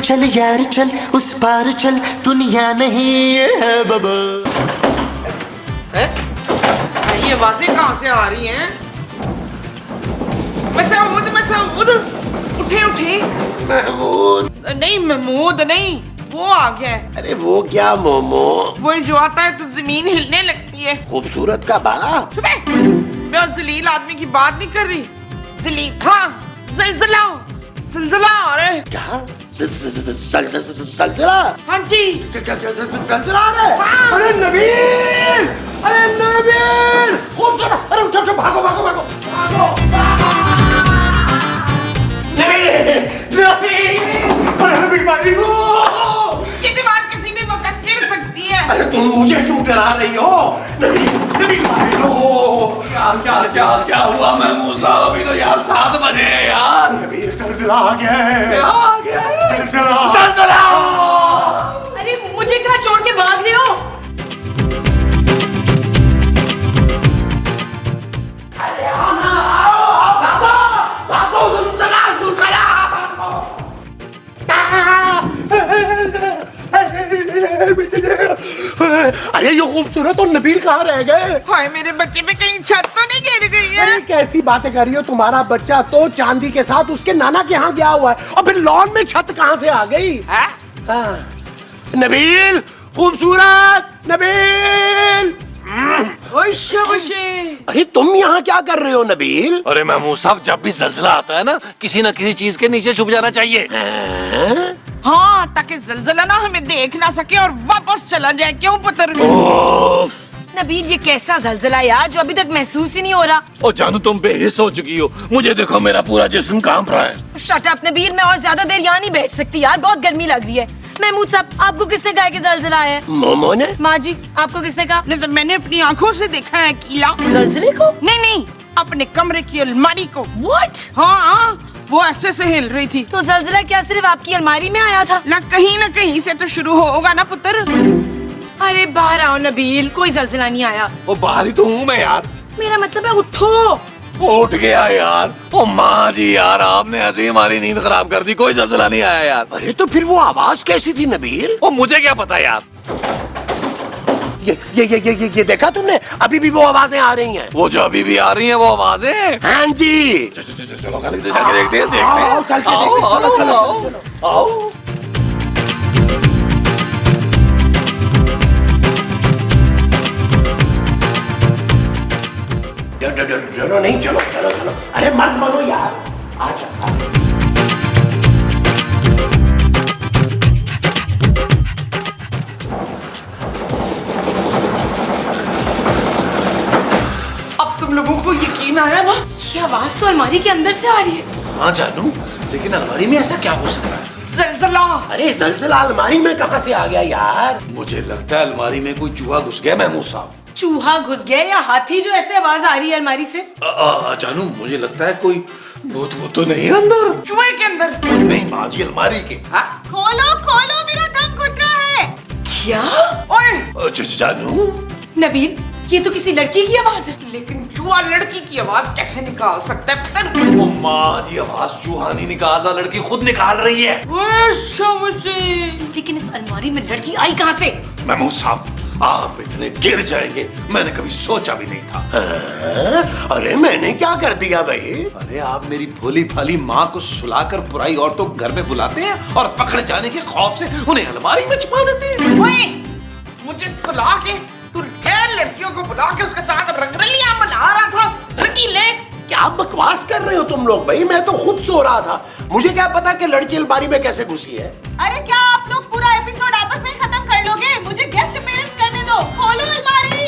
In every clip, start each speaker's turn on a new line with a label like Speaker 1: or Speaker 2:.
Speaker 1: चल यार चल, उस पार चल, दुनिया नहीं है बबल।
Speaker 2: ये आवाजें कहाँ से आ रही हैं? मसूद मसूद, उठे उठे।
Speaker 1: महमूद
Speaker 2: नहीं महमूद नहीं, वो आ गया है।
Speaker 1: अरे वो क्या मोमो?
Speaker 2: वो जो आता है तो जमीन हिलने लगती है।
Speaker 1: खूबसूरत का बाप।
Speaker 2: मैं उस जलील आदमी की बात नहीं कर रही। जलील, हाँ, जलजला जलजला आ रहा है।
Speaker 1: क्या? जलजला?
Speaker 2: हाँ जी,
Speaker 1: जलजला आ रहा है?
Speaker 2: हाँ।
Speaker 1: अरे नबील, अरे नबील, खूबसूरत। अरे उठो उठो, भागो भागो भागो भागो। नबील, नबील, अरे नबील मारी लो।
Speaker 2: ये दीवार किसी भी वक्त गिर सकती है।
Speaker 1: अरे तुम मुझे क्यों डरा रही हो? नबील, नबील मारी लो।
Speaker 3: क्या क्या क्या क्या हुआ महमूद साहब? अभी तो यार 7 बजे है यार।
Speaker 1: नबील जलजला आ गया है।
Speaker 3: क्या आ गया है?
Speaker 1: जलजला,
Speaker 3: जलजला!
Speaker 4: अरे मुझे कहाँ छोड़ के भाग रहे हो?
Speaker 1: अरे आओ ना, आओ, भागो, भागो, जलजला, जलजला, अरे ये खूबसूरत और नबील कहाँ रह गए?
Speaker 2: हाय मेरे बच्चे पे कहीं छत तो नहीं गिर गई है?
Speaker 1: अरे कैसी बातें कर रही हो? तुम्हारा बच्चा तो चांदी के साथ उसके नाना के यहाँ गया हुआ है, और फिर लॉन में छत कहाँ से आ गई? हाँ। नबील, खूबसूरत नबील।
Speaker 2: ओए शाबाशी।
Speaker 1: अरे तुम यहाँ क्या कर रहे हो नबील?
Speaker 3: अरे महमूद साहब, जब भी जलजला आता है ना, किसी न किसी चीज के नीचे छुप जाना चाहिए।
Speaker 1: हैं?
Speaker 2: हाँ, ताकि जलजला ना हमें देख ना सके और वापस चला जाए। क्यों पुत्र?
Speaker 1: ओफ।
Speaker 4: नबील, ये कैसा जलजला यार जो अभी तक महसूस ही नहीं हो रहा।
Speaker 3: ओ जानू, तुम बेहिस हो चुकी हो। मुझे देखो, मेरा पूरा जिस्म कांप रहा है।
Speaker 4: शट अप नबील, मैं और ज्यादा देर यहाँ नहीं बैठ सकती यार, बहुत गर्मी लग रही है। महमूद साहब, आपको किसने कहा कि जलजला है?
Speaker 1: मोमो ने।
Speaker 4: माँ जी, आपको किसने कहा?
Speaker 2: नहीं तो मैंने अपनी आंखों से देखा है कीला।
Speaker 4: जलजले को?
Speaker 2: नहीं नहीं, अपने कमरे की अलमारी को।
Speaker 4: What?
Speaker 2: हाँ, वो ऐसे से हिल रही थी।
Speaker 4: तो जलजला क्या सिर्फ आपकी अलमारी में आया था?
Speaker 2: ना कहीं से तो शुरू होगा ना पुत्र।
Speaker 4: अरे बाहर आओ नबील, कोई जलजला नहीं आया।
Speaker 3: ओ बाहरी तो हूँ मैं यार।
Speaker 4: मेरा मतलब है उठो।
Speaker 3: उठ गया यार। ओ माँ जी यार, आपने ऐसे ही हमारी नींद खराब कर दी। कोई जलजला नहीं आया यार।
Speaker 1: अरे तो फिर वो आवाज कैसी थी नबील?
Speaker 3: ओ मुझे क्या पता यार।
Speaker 1: ये देखा तुमने? अभी भी वो आवाजें आ रही हैं।
Speaker 3: वो जो अभी भी आ रही हैं, वो आवाजें।
Speaker 1: हाँ जी।
Speaker 3: चलो कल देखते हैं, देखते हैं।
Speaker 1: आओ, चल के
Speaker 3: आओ,
Speaker 1: देखते हैं, चलो, चलो,
Speaker 3: आओ,
Speaker 1: चलो।
Speaker 3: आओ।
Speaker 1: डरो नहीं, चलो चलो चलो। अरे मत मरो यार, आजा।
Speaker 2: अब तुम लोगों को यकीन आया ना?
Speaker 4: ये आवाज तो अलमारी के अंदर से आ रही है।
Speaker 1: हाँ जानू, लेकिन अलमारी में ऐसा क्या हो सकता है?
Speaker 2: जलजला।
Speaker 1: अरे जलजला अलमारी में कहाँ से आ गया यार?
Speaker 3: मुझे लगता है अलमारी में कोई चूहा घुस गया महमूद साहब।
Speaker 4: चूहा घुस गया या हाथी जो ऐसे आवाज आ रही है अलमारी से?
Speaker 3: जानू, मुझे लगता है कोई भूत वो तो नहीं है अंदर।
Speaker 2: चूहे के अंदर?
Speaker 1: नहीं बाजी, अलमारी के।
Speaker 2: खोलो खोलो, मेरा दम घुट रहा है।
Speaker 4: क्या?
Speaker 2: ओए
Speaker 3: जानू,
Speaker 4: नबील, ये तो किसी लड़की की आवाज है।
Speaker 2: लेकिन चूहा लड़की की आवाज कैसे निकाल सकता है पुत्र?
Speaker 3: ओ माँ जी, आवाज चूहा नहीं निकाल रहा, लड़की खुद निकाल रही है।
Speaker 2: ओए शाबाशी।
Speaker 4: लेकिन इस अलमारी में लड़की आई कहाँ से?
Speaker 3: महमूद साहब, आप इतने गिर जाएंगे मैंने कभी सोचा भी नहीं था।
Speaker 1: हाँ? अरे मैंने क्या कर दिया भाई?
Speaker 3: अरे आप मेरी भोली भाली माँ को सुलाकर पुराई औरतों को घर में बुलाते हैं और पकड़े जाने के खौफ से उन्हें अलमारी में छुपा देते हैं।
Speaker 2: ओए, मुझे सुला के तू गैर लड़कियों को बुला के उसके साथ रंगरलियां मना रहा था। रंगीले,
Speaker 1: क्या बकवास कर रहे हो तुम लोग भाई? मैं तो खुद सो रहा था, मुझे क्या पता कि लड़की अलमारी में कैसे घुसी है।
Speaker 5: अरे क्या आप लोग पूरा एपिसोड आपस में खत्म कर लोगे? मुझे गेस्ट अपीयरेंस करने दो। खोलो अलमारी।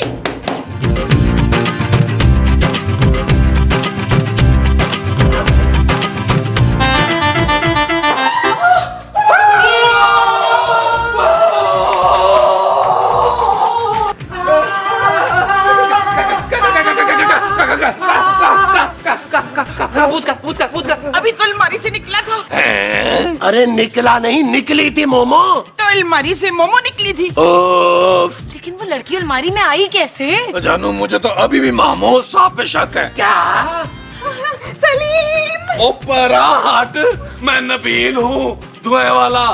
Speaker 2: अभी तो अलमारी से निकला था।
Speaker 1: अरे निकला नहीं, निकली थी मोमो।
Speaker 2: तो अलमारी से मोमो निकली थी।
Speaker 1: ओफ।
Speaker 4: लेकिन वो लड़की अलमारी में आई कैसे?
Speaker 3: जानू, मुझे तो अभी भी महमूद साहब पे शक है।
Speaker 1: क्या?
Speaker 5: सलीम,
Speaker 3: ओ परा हट, मैं नबील हूँ। दुए वाला,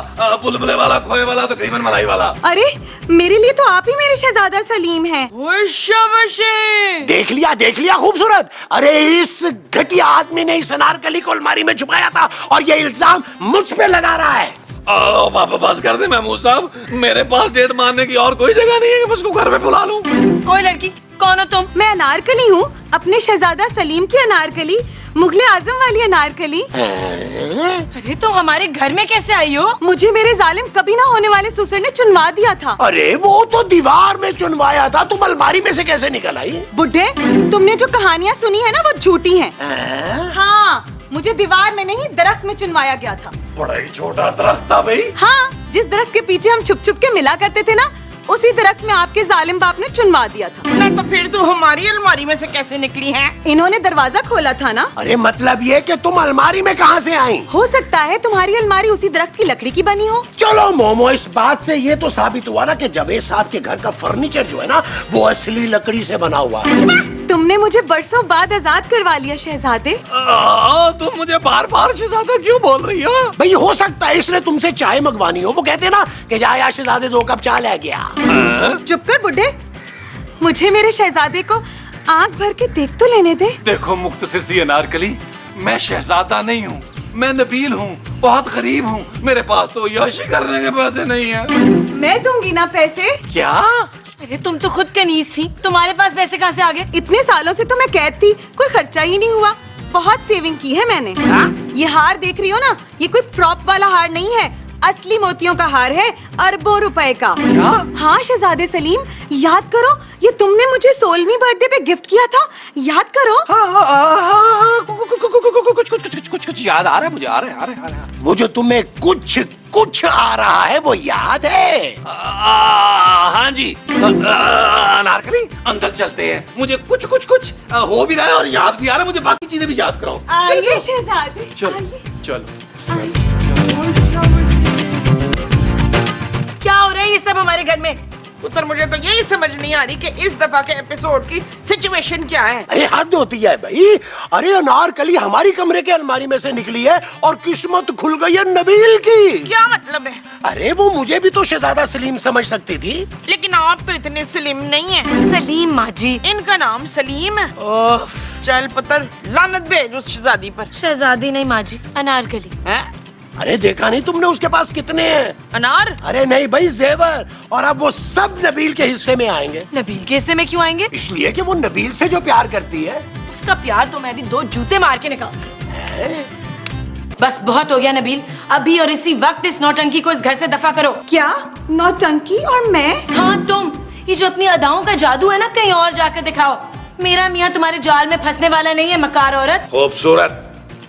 Speaker 3: बुलबुले वाला, खोए वाला, तकरीबन मलाई वाला।
Speaker 5: अरे मेरे लिए तो आप ही मेरे शहजादा सलीम हैं।
Speaker 2: ओए शाबाशी।
Speaker 1: देख लिया खूबसूरत। अरे इस घटिया आदमी ने इस अनारकली को अलमारी में छुपाया था और ये इल्जाम मुझ पे लगा रहा है।
Speaker 3: पापा बस कर दे महमूद साहब, मेरे पास डेट मारने की और कोई जगह नहीं है कि मैं उसको घर में बुला लूं।
Speaker 4: ओए लड़की, कौन हो तुम?
Speaker 5: मैं अनारकली हूँ, अपने शहजादा सलीम की अनारकली, मुगले आजम वाली अनारकली।
Speaker 4: अरे तुम हमारे घर में कैसे आई हो?
Speaker 5: मुझे मेरे जालिम कभी ना होने वाले ससुर ने चुनवा दिया था।
Speaker 1: अरे वो तो दीवार में चुनवाया था, तुम अलमारी में से कैसे निकल आई?
Speaker 5: बुढ़े, तुमने जो कहानियाँ सुनी है ना वो झूठी हैं। हाँ, मुझे दीवार में नहीं दरख्त में चुनवाया गया था।
Speaker 3: बड़ा ही छोटा दरख्त था भाई।
Speaker 5: हाँ, जिस दरख्त के पीछे हम छुप छुप के मिला करते थे ना, उसी दरख्त में आपके जालिम बाप ने चुनवा दिया था।
Speaker 2: ना तो फिर तू हमारी अलमारी में से कैसे निकली है?
Speaker 5: इन्होंने दरवाजा खोला था ना।
Speaker 1: अरे मतलब ये कि तुम अलमारी में कहाँ से आई?
Speaker 5: हो सकता है तुम्हारी अलमारी उसी दरख्त की लकड़ी की बनी हो।
Speaker 1: चलो मोमो, इस बात से ये तो साबित हुआ ना कि जावेद साहब के घर का फर्नीचर जो है ना वो असली लकड़ी से बना हुआ है।
Speaker 5: तुमने मुझे बरसों बाद आजाद करवा लिया शहजादे।
Speaker 3: तुम मुझे बार बार शहजादा क्यों बोल रही हो?
Speaker 1: भाई हो सकता है इसने तुमसे चाय मंगवानी हो। वो कहते ना कि जा यार शहजादे 2 कप चाय ले गया।
Speaker 5: चुप कर बुढ़े, मुझे मेरे शहजादे को आंख भर के देख तो लेने दे।
Speaker 3: देखो मुख्तसर सी अनारकली, मैं शहजादा नहीं हूँ, मैं नबील हूँ, बहुत गरीब हूँ, मेरे पास तो याशी करने के पैसे नहीं है।
Speaker 5: मैं दूंगी ना पैसे।
Speaker 3: क्या?
Speaker 4: अरे तुम तो खुद कनीज थी, तुम्हारे पास पैसे कहाँ से आ गए?
Speaker 5: इतने सालों से तो मैं कैद थी, कोई खर्चा ही नहीं हुआ। बहुत सेविंग की है मैंने। ये हार देख रही हो ना, ये कोई प्रॉप वाला हार नहीं है, असली मोतियों का हार है, अरबों रुपए का।
Speaker 3: क्या?
Speaker 5: हाँ शहजादे सलीम, याद करो, ये तुमने मुझे 16वीं बर्थडे पे गिफ्ट किया था, याद करो।
Speaker 3: कुछ याद आ रहा है मुझे, आ रहा है।
Speaker 1: वो जो तुम्हें कुछ आ रहा है वो याद है?
Speaker 3: हाँ जी। अनारकली अंदर चलते हैं, मुझे कुछ हो भी रहा है और याद भी आ रहा है, मुझे बाकी चीजें भी याद कराओ।
Speaker 5: आइए शहजादे,
Speaker 3: चलो।
Speaker 4: क्या हो रहा है ये सब हमारे घर में?
Speaker 2: पुत्र, मुझे तो यही समझ नहीं आ रही कि इस दफा के एपिसोड की सिचुएशन क्या है।
Speaker 1: अरे हद होती है भाई। अरे अनारकली हमारी कमरे के अलमारी में से निकली है और किस्मत खुल गई है नबील की।
Speaker 2: क्या मतलब है?
Speaker 1: अरे वो मुझे भी तो शहजादा सलीम समझ सकती थी।
Speaker 2: लेकिन आप तो इतने सलीम नहीं हैं।
Speaker 4: सलीम माँ जी।
Speaker 2: इनका नाम सलीम है।
Speaker 4: ओफ,
Speaker 2: चल पुत्र, लानत भेज उस शहजादी पर।
Speaker 4: शहजादी नहीं माँ जी, अनारकली।
Speaker 2: है?
Speaker 1: अरे देखा नहीं तुमने उसके पास कितने हैं?
Speaker 2: अनार?
Speaker 1: अरे नहीं भाई, जेवर। और अब वो सब नबील के हिस्से में आएंगे।
Speaker 4: नबील के हिस्से में क्यों आएंगे?
Speaker 1: इसलिए कि वो नबील से जो प्यार करती है।
Speaker 4: उसका प्यार तो मैं भी 2 जूते मार के निकालती। बस बहुत हो गया नबील, अभी और इसी वक्त इस नौटंकी को इस घर से दफा करो।
Speaker 5: क्या नौटंकी? और मैं?
Speaker 4: हाँ तुम, ये जो अपनी अदाओं का जादू है ना, कहीं और जाकर दिखाओ। मेरा मियाँ तुम्हारे जाल में फंसने वाला नहीं है, मकार औरत।
Speaker 3: खूबसूरत,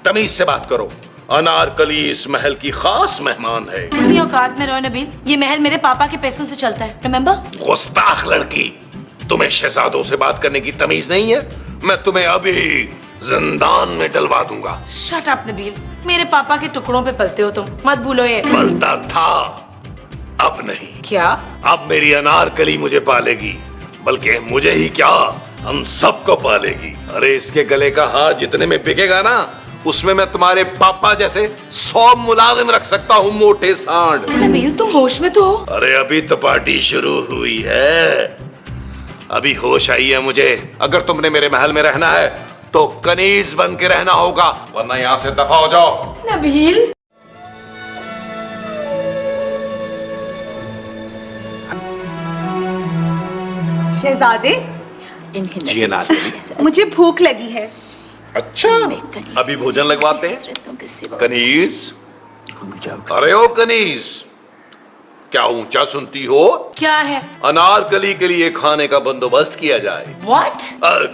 Speaker 3: तमीज से बात करो। अनारकली इस महल की खास मेहमान है।
Speaker 4: अपनी औकात में रहो नबील, ये महल मेरे पापा के पैसों से चलता है, रिमेम्बर?
Speaker 3: गुस्ताख लड़की, तुम्हें शहजादों से बात करने की तमीज नहीं है? मैं तुम्हें अभी जिंदान में डलवा दूंगा।
Speaker 4: शट अप नबील, मेरे पापा के टुकड़ों पे पलते हो तुम, मत भूलो ये।
Speaker 3: पलता था, अब नहीं।
Speaker 4: क्या?
Speaker 3: अब मेरी अनारकली मुझे पालेगी, बल्कि मुझे ही क्या, हम सबको पालेगी। अरे इसके गले का हार जितने में बिकेगा ना, उसमें मैं तुम्हारे पापा जैसे 100 मुलाजिम रख सकता हूँ, मोटे सांड।
Speaker 4: नबील तुम होश में तो हो?
Speaker 3: अरे अभी तो पार्टी शुरू हुई है, अभी होश आई है मुझे। अगर तुमने मेरे महल में रहना है तो कनीज बन के रहना होगा, वरना यहाँ से दफा हो जाओ।
Speaker 4: नबील
Speaker 5: शहजादे,
Speaker 3: जी अनारकली।
Speaker 5: मुझे भूख लगी है।
Speaker 3: अच्छा, अभी भोजन लगवाते हैं। कनीज, अरे ओ कनीज, क्या ऊंचा सुनती हो?
Speaker 4: क्या है?
Speaker 3: अनारकली के लिए खाने का बंदोबस्त किया जाए।
Speaker 4: व्हाट?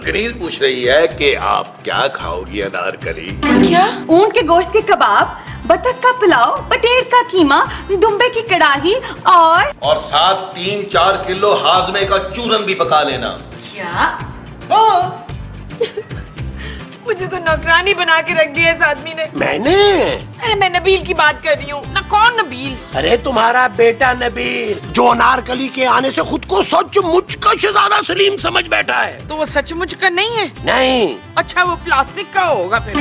Speaker 3: कनीज पूछ रही है कि आप क्या खाओगी अनारकली?
Speaker 4: क्या?
Speaker 5: ऊंट के गोश्त के कबाब, बतख का पुलाव, बटेर का कीमा, दुम्बे की कड़ाही और
Speaker 3: साथ 3-4 किलो हाजमे का चूरन भी पका लेना।
Speaker 4: क्या? मुझे तो नौकरानी बना के रख दिया इस आदमी ने।
Speaker 1: मैंने?
Speaker 4: अरे मैं नबील की बात कर रही हूँ
Speaker 2: ना। कौन नबील?
Speaker 1: अरे तुम्हारा बेटा नबील, जो अनारकली के आने से खुद को सचमुच का शहजादा सलीम समझ बैठा है।
Speaker 2: तो वो सचमुच का नहीं है?
Speaker 1: नहीं।
Speaker 2: अच्छा, वो प्लास्टिक का होगा फिर।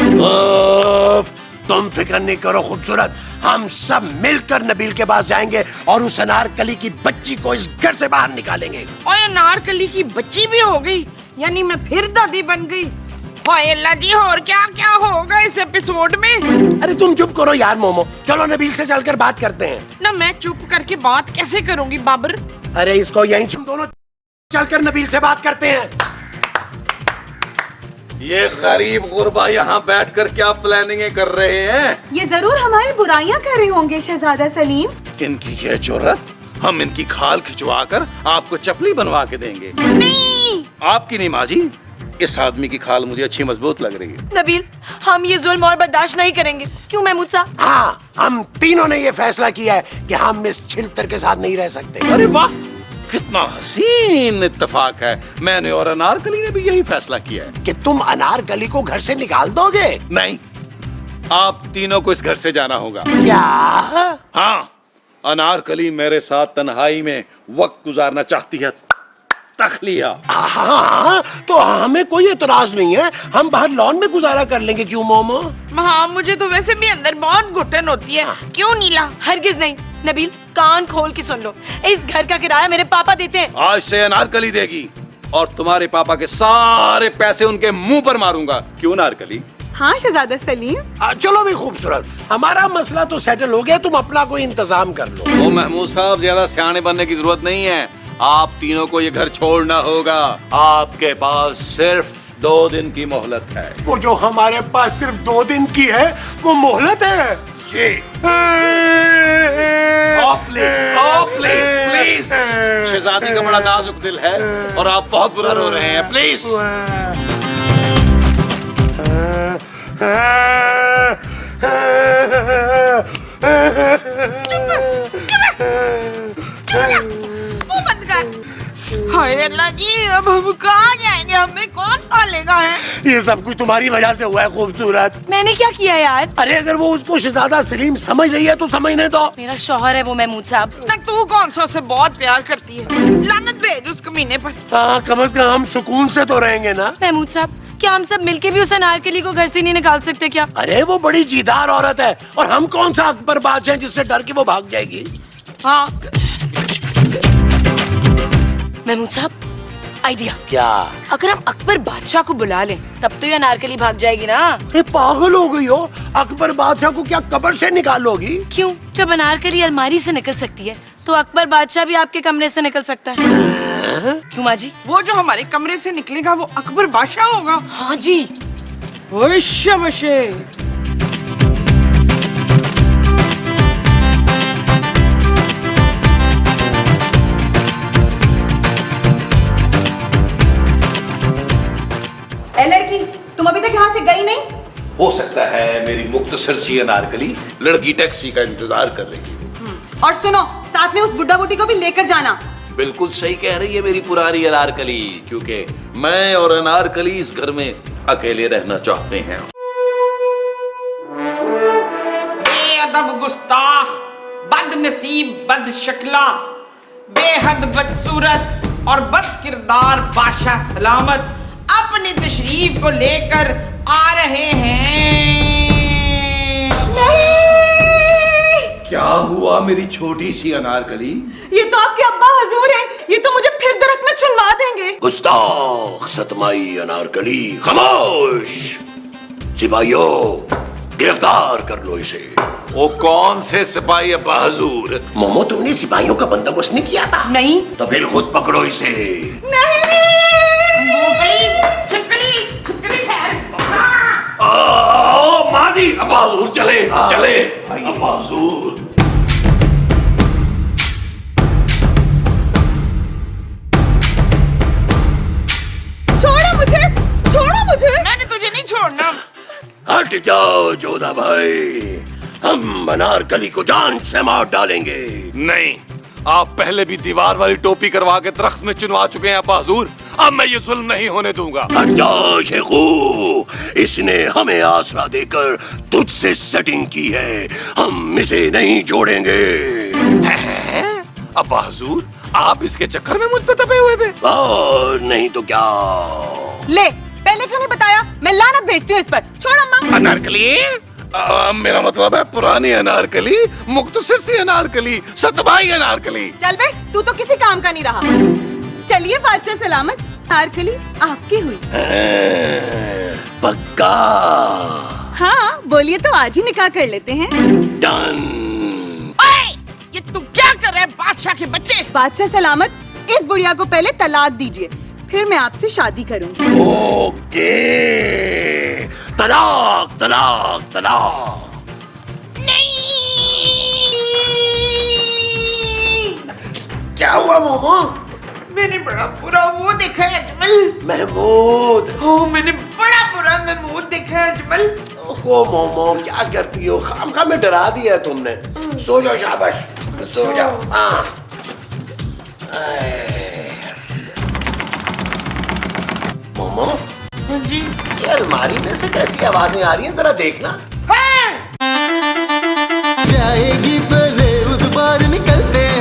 Speaker 1: तुम फिक्र नहीं करो खूबसूरत, हम सब मिलकर नबील के पास जाएंगे और उस अनारकली की बच्ची को इस घर से बाहर निकालेंगे।
Speaker 2: ओए अनारकली की बच्ची भी हो गई, यानी मैं फिर दादी बन गई। ओए अल्लाह जी, और क्या क्या होगा इस एपिसोड में?
Speaker 1: अरे तुम चुप करो यार मोमो, चलो नबील से चलकर बात करते हैं।
Speaker 2: ना मैं चुप करके बात कैसे करूंगी बाबर?
Speaker 1: अरे इसको यहीं तुम दोनों चलकर नबील से बात करते हैं।
Speaker 3: ये गरीब गुरबा यहाँ बैठकर क्या प्लानिंग कर रहे हैं?
Speaker 5: ये जरूर हमारी बुराइयां कर रहे होंगे शहजादा सलीम।
Speaker 3: इनकी ये जुर्रत, हम इनकी खाल खिंचवा कर आपको चपली बनवा के देंगे।
Speaker 2: नहीं,
Speaker 3: आपकी नहीं माँ जी, इस आदमी की खाल मुझे अच्छी मजबूत लग रही है।
Speaker 4: नबील, हम ये जुल्म और बर्दाश्त नहीं करेंगे। क्यों महमूद साहब?
Speaker 1: हाँ, हम तीनों ने ये फैसला किया है कि हम इस छिलतर के साथ नहीं रह सकते।
Speaker 3: अरे वाह, कितना हसीन इत्तेफाक है। मैंने और अनारकली ने भी यही फैसला किया है
Speaker 1: कि तुम अनारकली को घर से निकाल दोगे।
Speaker 3: नहीं, आप तीनों को इस घर से जाना होगा।
Speaker 1: क्या?
Speaker 3: हाँ, अनारकली मेरे साथ तन्हाई में वक्त गुजारना चाहती है। तखलिया।
Speaker 1: हाँ, तो हमें कोई एतराज नहीं है, हम बाहर लॉन में गुजारा कर लेंगे। क्यों मोमो?
Speaker 2: हाँ, मुझे तो वैसे भी अंदर बहुत घुटन होती है। क्यों नीला?
Speaker 4: हरगिज नहीं। नबील, कान खोल के सुन लो, इस घर का किराया मेरे पापा देते हैं।
Speaker 3: आज से अनारकली देगी और तुम्हारे पापा के सारे पैसे उनके मुंह पर मारूंगा। क्यों अनारकली?
Speaker 5: हाँ शहजादा सलीम।
Speaker 1: चलो भी खूबसूरत, हमारा मसला तो सेटल हो गया, तुम अपना कोई इंतजाम कर लो।
Speaker 3: ओ महमूद साहब, ज्यादा सियाने बनने की जरूरत नहीं है। आप तीनों को ये घर छोड़ना होगा। आपके पास सिर्फ 2 दिन की मोहलत है।
Speaker 1: वो जो हमारे पास सिर्फ 2 दिन की है, वो मोहलत है
Speaker 3: जी। प्लीज, शहजादी का बड़ा नाजुक दिल है और आप बहुत बुरा रो रहे हैं। प्लीज।
Speaker 2: हाय अल्लाह जी, अब हम कहाँ जाएंगे? हमें कौन पालेगा है?
Speaker 1: ये सब कुछ तुम्हारी वजह से हुआ है खूबसूरत।
Speaker 4: मैंने क्या किया यार?
Speaker 1: अरे अगर वो उसको शहजादा सलीम समझ रही है तो समझने दो।
Speaker 4: मेरा शौहर है वो महमूद साहब।
Speaker 2: ना तू कौन सा उससे बहुत प्यार करती है? लानत भेज उस कमीने पर।
Speaker 1: हाँ, कम से कम हम सुकून से तो रहेंगे ना।
Speaker 4: महमूद साहब, क्या हम सब मिलके भी उस अनारकली को घर से नहीं निकाल सकते क्या?
Speaker 1: अरे वो बड़ी जीदार औरत है और हम कौन सा अकबर बादशाह जिससे डर के वो भाग जाएगी।
Speaker 2: हाँ,
Speaker 4: महमूद साहब, आइडिया।
Speaker 1: क्या?
Speaker 4: अगर हम अकबर बादशाह को बुला लें, तब तो ये अनारकली भाग जाएगी ना।
Speaker 1: अरे पागल हो गई हो, अकबर बादशाह को क्या कब्र से निकालोगी?
Speaker 4: क्यों? जब अनारकली अलमारी से निकल सकती है, तो अकबर बादशाह भी आपके कमरे से निकल सकता है। क्यों माँ जी?
Speaker 2: वो जो हमारे कमरे से निकलेगा वो अकबर बादशाह होगा।
Speaker 4: हाँ जी।
Speaker 2: ओए शाबाशे।
Speaker 5: ए लड़की, तुम अभी तक यहाँ से गई नहीं?
Speaker 3: हो सकता है मेरी मुख्तसर सी अनारकली लड़की टैक्सी का इंतजार कर रही है।
Speaker 5: और सुनो, साथ में उस बुड्ढा बुड्ढी को भी लेकर जाना।
Speaker 3: बिल्कुल सही कह रही है मेरी पुरानी अनारकली, क्योंकि मैं और अनारकली इस घर में अकेले रहना चाहते हैं।
Speaker 2: बेअदब गुस्ताख, बदनसीब, बदशक्ला, बेहद बदसूरत और बद किरदार बादशाह सलामत अपनी तशरीफ को लेकर आ रहे हैं।
Speaker 3: क्या हुआ मेरी छोटी सी अनारकली?
Speaker 5: ये तो आपके अब्बा हजूर हैं। ये तो मुझे फिर दरख्त में चुनवा देंगे।
Speaker 1: गुस्ताख सतमाई अनारकली, खामोश! सिपाहियों, गिरफ्तार कर लो इसे।
Speaker 3: वो कौन से सिपाही अब्बा हजूर?
Speaker 1: मोमो, तुमने सिपाहियों का बंदोबस्त नहीं किया था?
Speaker 4: नहीं।
Speaker 1: तो फिर खुद पकड़ो इसे।
Speaker 3: माँ जी, अब्बा हजूर चले चले। अब्बा हजूर।
Speaker 5: छोड़ो मुझे, छोड़ो मुझे।
Speaker 2: मैंने तुझे नहीं छोड़ना।
Speaker 1: हट जाओ जोधा भाई, हम अनारकली को जान से मार डालेंगे।
Speaker 3: नहीं, आप पहले भी दीवार वाली टोपी करवा के दरख्त में चुनवा चुके हैं अब्बा हजूर। अब मैं ये जुल्म नहीं होने दूंगा।
Speaker 1: हट जाओ शेखू, इसने हमें आसरा देकर तुझसे सेटिंग की है, हम इसे नहीं छोड़ेंगे।
Speaker 3: अब्बा हजूर, आप इसके चक्कर में मुझ पे तपे हुए थे?
Speaker 1: और नहीं तो क्या।
Speaker 5: ले, पहले क्यों नहीं बताया? मैं लानत भेजती हूँ इस पर। छोड़ अम्मा।
Speaker 3: अनारकली, मेरा मतलब है पुरानी अनारकली, मुख्तसर सी अनारकली, सतबाई अनारकली।
Speaker 5: चल बे, तू तो किसी काम का नहीं रहा। चलिए बादशाह सलामत, अनारकली आपकी हुई।
Speaker 1: पक्का।
Speaker 5: हाँ बोलिए तो आज ही निकाह कर लेते हैं।
Speaker 1: डन।
Speaker 2: ओए, ये तू क्या कर रहा है बादशाह के बच्चे?
Speaker 5: बादशाह सलामत, इस बुढ़िया को पहले तलाक दीजिए, फिर मैं आपसे शादी करूंगी।
Speaker 1: ओके, तलाक तलाक तलाक। क्या हुआ मोमो?
Speaker 2: मैंने बड़ा बुरा वो देखा है अजमल।
Speaker 1: महमूद।
Speaker 2: ओ, मैंने बड़ा बुरा महमूद देखा है अजमल।
Speaker 1: ओहो मोमो, क्या करती हो? खामखा में डरा दिया तुमने। सो जाओ, शाबाश, सो जाओ। हाँ। मोमो,
Speaker 2: जी
Speaker 1: ये अलमारी में से कैसी आवाजें आ रही हैं, जरा देखना।
Speaker 2: हाँ।
Speaker 6: जाएगी